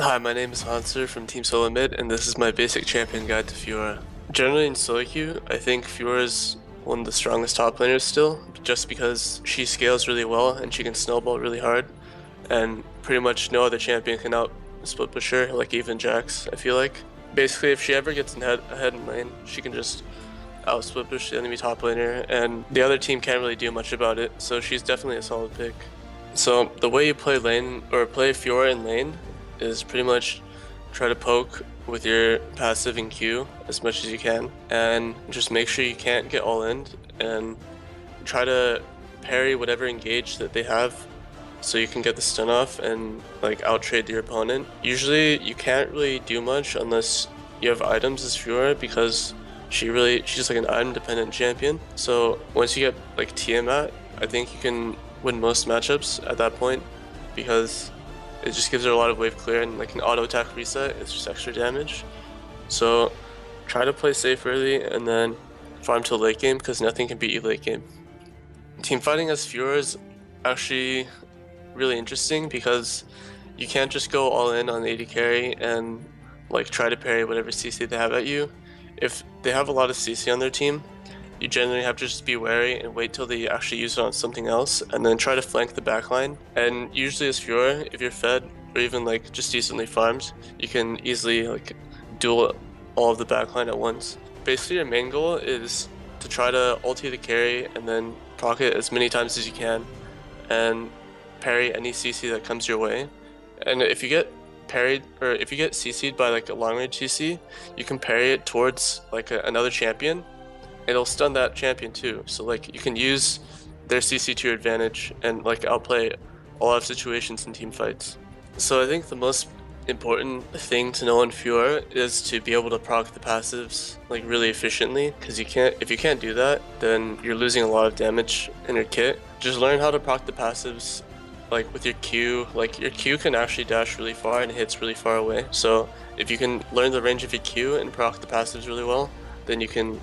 Hi, my name is Hauntzer from Team Solo Mid, and this is my basic champion guide to Fiora. Generally in solo queue, I think Fiora is one of the strongest top laners still, just because she scales really well and she can snowball really hard, and pretty much no other champion can out split push her, like even Jax, I feel like. Basically, if she ever gets ahead in lane, she can just out split push the enemy top laner, and the other team can't really do much about it, so she's definitely a solid pick. So the way you play lane, or play Fiora in lane, is pretty much try to poke with your passive and Q as much as you can, and just make sure you can't get all in, and try to parry whatever engage that they have so you can get the stun off and like out trade your opponent. Usually you can't really do much unless you have items as Fiora, because she's like an item dependent champion. So once you get like Tiamat, I think you can win most matchups at that point, because it just gives her a lot of wave clear, and like an auto attack reset, it's just extra damage. So try to play safe early and then farm till late game, because nothing can beat you late game. Team fighting as Fiora is actually really interesting, because you can't just go all in on AD carry and like try to parry whatever CC they have at you. If they have a lot of CC on their team, you generally have to just be wary and wait till they actually use it on something else, and then try to flank the backline. And usually as Fiora, if you're fed or even like just decently farmed, you can easily like duel all of the backline at once. Basically your main goal is to try to ulti the carry and then proc it as many times as you can and parry any CC that comes your way. And if you get parried, or if you get CC'd by like a long range CC, you can parry it towards like another champion. It'll stun that champion too, so like you can use their CC to your advantage and like outplay a lot of situations in team fights. So I think the most important thing to know in Fiora is to be able to proc the passives like really efficiently, because if you can't do that, then you're losing a lot of damage in your kit. Just learn how to proc the passives like with your Q. Like your Q can actually dash really far and hits really far away, so if you can learn the range of your Q and proc the passives really well, then you can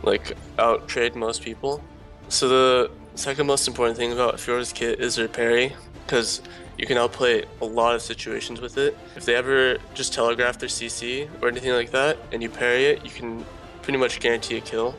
like out trade most people. So the second most important thing about Fiora's kit is her parry, because you can outplay a lot of situations with it. If they ever just telegraph their CC or anything like that and you parry it, you can pretty much guarantee a kill.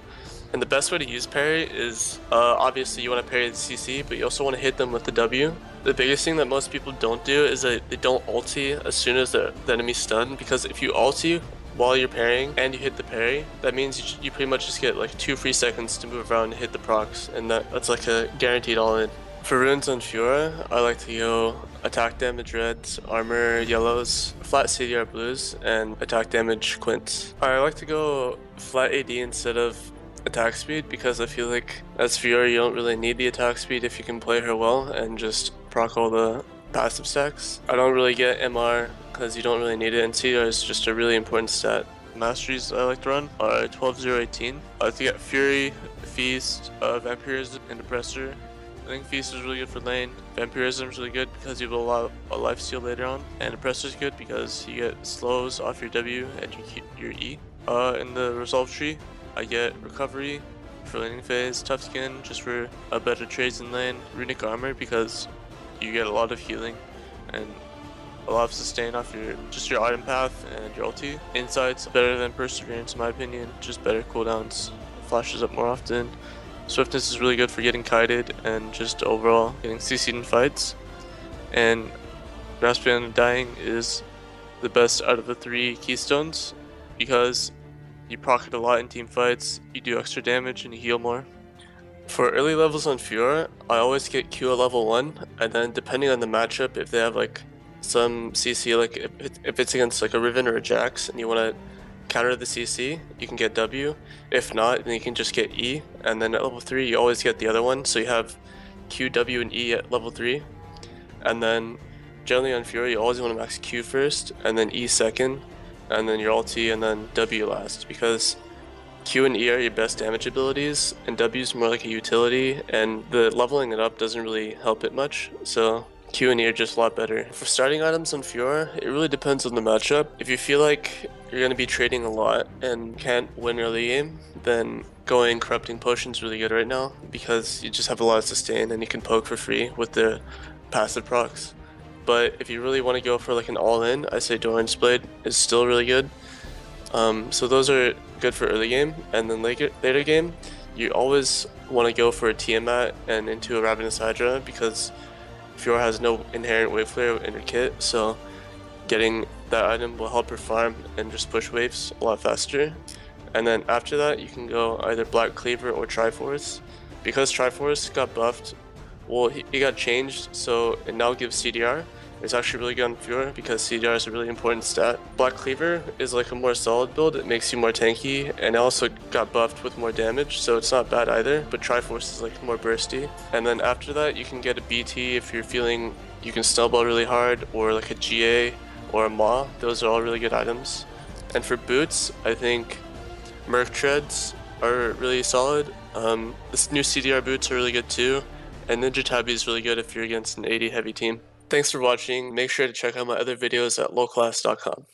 And the best way to use parry is obviously you want to parry the CC, but you also want to hit them with the W. The biggest thing that most people don't do is that they don't ulti as soon as the enemy's stunned, because if you ulti while you're parrying and you hit the parry, that means you pretty much just get like 2 free seconds to move around and hit the procs, and that's like a guaranteed all-in. For runes on Fiora, I like to go attack damage reds, armor yellows, flat CDR blues, and attack damage quints. I like to go flat AD instead of attack speed, because I feel like as Fiora you don't really need the attack speed if you can play her well and just proc all the passive stacks. I don't really get MR because you don't really need it, and CDR is just a really important stat. Masteries I like to run are 12-0-18. I like to get Fury, Feast, Vampirism, and Oppressor. I think Feast is really good for lane. Vampirism is really good because you have a lot of lifesteal later on, and Oppressor is good because you get slows off your W and your E. In the resolve tree, I get Recovery for laning phase, Tough Skin just for a better trades in lane, Runic Armor because you get a lot of healing and a lot of sustain off your item path and your ulti. Insight's better than Perseverance in my opinion, just better cooldowns, flashes up more often. Swiftness is really good for getting kited and just overall getting CC'd in fights. And Raspberry Undying is the best out of the 3 keystones, because you proc it a lot in team fights, you do extra damage, and you heal more. For early levels on Fiora, I always get Q at level 1, and then depending on the matchup, if they have like some CC, like if it's against like a Riven or a Jax and you want to counter the CC, you can get W. If not, then you can just get E, and then at level 3 you always get the other one, so you have Q, W, and E at level 3. And then generally on Fiora you always want to max Q first, and then E second, and then your ulti, and then W last, because Q and E are your best damage abilities, and W is more like a utility, and the leveling it up doesn't really help it much, so Q and E are just a lot better. For starting items on Fiora, it really depends on the matchup. If you feel like you're going to be trading a lot and can't win early game, then going Corrupting Potion is really good right now, because you just have a lot of sustain and you can poke for free with the passive procs. But if you really want to go for like an all-in, I say Doran's Blade is still really good. So those are good for early game, and then later game, you always want to go for a Tiamat and into a Ravenous Hydra because Fiora has no inherent wave clear in her kit, so getting that item will help her farm and just push waves a lot faster. And then after that, you can go either Black Cleaver or Triforce. Because Triforce got buffed, well, he got changed, so it now gives CDR. It's actually really good on Fiora because CDR is a really important stat. Black Cleaver is like a more solid build, it makes you more tanky, and it also got buffed with more damage, so it's not bad either, but Triforce is like more bursty. And then after that, you can get a BT if you're feeling you can snowball really hard, or like a GA or a Maw. Those are all really good items. And for boots, I think Merc Treads are really solid. This new CDR boots are really good too, and Ninja Tabi is really good if you're against an 80 heavy team. Thanks for watching. Make sure to check out my other videos at lolclass.com.